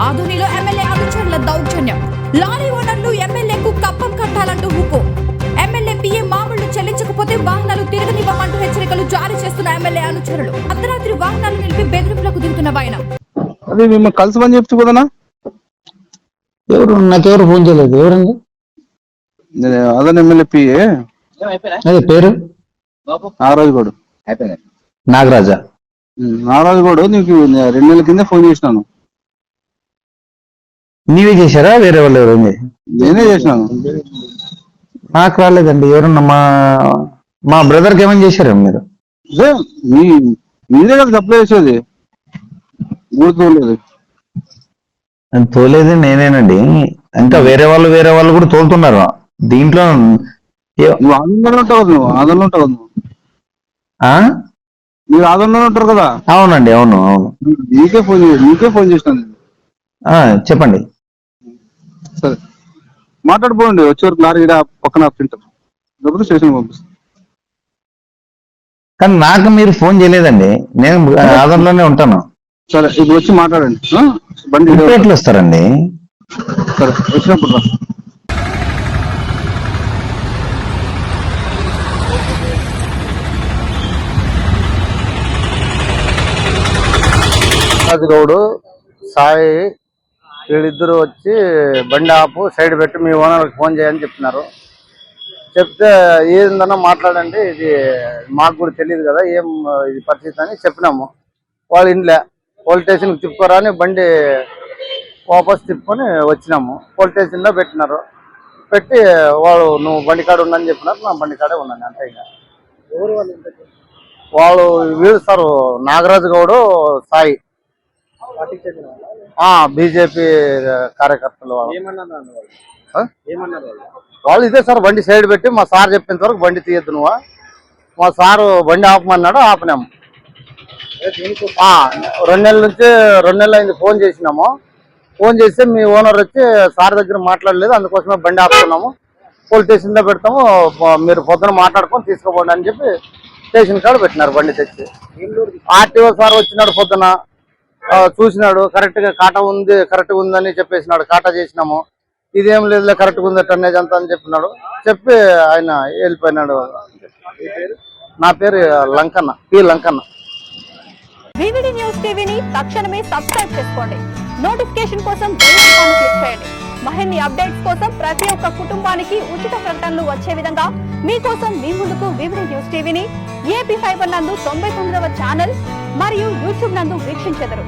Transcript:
ఆధునిలో MLA అనుచరుల దౌర్జన్యం. Lorry ఓనర్లు ఎమ్మెల్యేకు కప్పం కట్టాలంటూ హుకుం. ఎమ్మెల్యే పిఏ మామూళ్లు చెల్లించకపోతే వాహనాలు తిరగనివ్వమంటూ హెచ్చరికలు జారీ చేస్తున్న ఎమ్మెల్యే అనుచరులు. అర్ధరాత్రి వాహనాలు నిలిపి బెదిరింపులకు దిగుతున్న వైనం. అది మిమ్మల్ని కలిసిమని చెప్తూ కదనా? నాకెవరు ఫోన్ చేయలేదు. ఎవరండి? అదే ఎమ్మెల్యే పిఏ. అదే పేరు నాగరాజు గౌడ్. నాగరాజా. నాగరాజు గౌడ్ నీకు 2 నెలల కింద ఫోన్ చేసినాను. నీవే చేశారా? వేరే వాళ్ళు ఎవరైంది? నేనే చేసినాను. నాకు రాలేదండి. ఎవరన్నా మా బ్రదర్కి ఏమని చేశారా మీరు? మీరే కదా సప్లై చేసేది. తోలేది నేనేనండి. ఇంకా వేరే వాళ్ళు కూడా తోలుతున్నారు దీంట్లో. నువ్వు ఆందోళన ఉంటావు కదా, ఆందోళన ఉంటావు కదా. మీరు ఆందోళన ఉంటారు కదా. అవునండి, అవును. నీకే ఫోన్ చేసినాను. చెప్పండి. సరే మాట్లాడిపోండి. వచ్చేవరకు లారీ పక్కన ప్రింటర్ లేకపోతే స్టేషన్ పంపిస్తాను. కానీ నాకు మీరు ఫోన్ చేయలేదండి. నేను ఆదంలోనే ఉంటాను. సరే ఇప్పుడు వచ్చి మాట్లాడండి. బండి ఎట్లా వస్తారండి? సరే వచ్చినప్పుడు రా. గౌడు సాయి వీళ్ళిద్దరు వచ్చి బండి ఆపు, సైడ్ పెట్టి మీ ఓనర్కి ఫోన్ చేయని చెప్తున్నారు. చెప్తే ఏందన్నా మాట్లాడండి, ఇది మాకు కూడా తెలియదు కదా ఏం ఇది పరిస్థితి అని చెప్పినాము. వాళ్ళు ఇంట్లో పోలీస్ స్టేషన్కి తిప్పుకోరా అని బండి వాపస్ తిప్పుకొని వచ్చినాము. పోలీస్ స్టేషన్లో పెట్టినారు. పెట్టి వాళ్ళు నువ్వు బండి కాడ ఉండని చెప్పినారు. నా బండి కాడే ఉన్నాను అంతే. ఇంకా ఎవరు వాళ్ళు వీళ్ళు సార్ నాగరాజు గౌడు సాయి బీజేపీ కార్యకర్తలు. వాళ్ళు ఇదే సార్ బండి సైడ్ పెట్టి మా సార్ చెప్పేంత వరకు బండి తీయద్దు నువ్వు, మా సారు బండి ఆపమన్నాడు, ఆపినాము. 2 నెలల అయింది ఫోన్ చేసినాము. ఫోన్ చేస్తే మీ ఓనర్ వచ్చి సార్ దగ్గర మాట్లాడలేదు, అందుకోసమే బండి ఆపుతున్నాము, పోలీస్ స్టేషన్లో పెడతాము, మీరు పొద్దున మాట్లాడుకొని తీసుకోపోండి అని చెప్పి స్టేషన్ కాడ పెట్టినారు. బండి తెచ్చి ఆర్టీఓ సార్ వచ్చినాడు, పొద్దున చూసినాడు, కరెక్ట్గా కాటా ఉందని చెప్పేసినాడు. కాటా చేసినాము. ఇదేం లేదులే కరెక్ట్గా ఉంది టన్నేజ్ అంతా అని చెప్పినాడు. చెప్పి ఆయన వెళ్ళిపోయినాడు. నా పేరు Lankanna, P Lankanna. VVD news టీవీని తక్షణమే సబ్స్క్రైబ్ చేసుకోండి. నోటిఫికేషన్ కోసం బెల్ ఐకాన్ క్లిక్ చేయండి. మరిన్ని అప్డేట్స్ కోసం ప్రతి ఒక్క కుటుంబానికి ఉచిత ప్రకటనలు వచ్చే విధంగా మీకోసం మీ ముందుకు వివిడి న్యూస్ టీవీని ఏపీ ఫైబర్ నందు 99వ ఛానల్ మరియు యూట్యూబ్ నందు వీక్షించెదరు.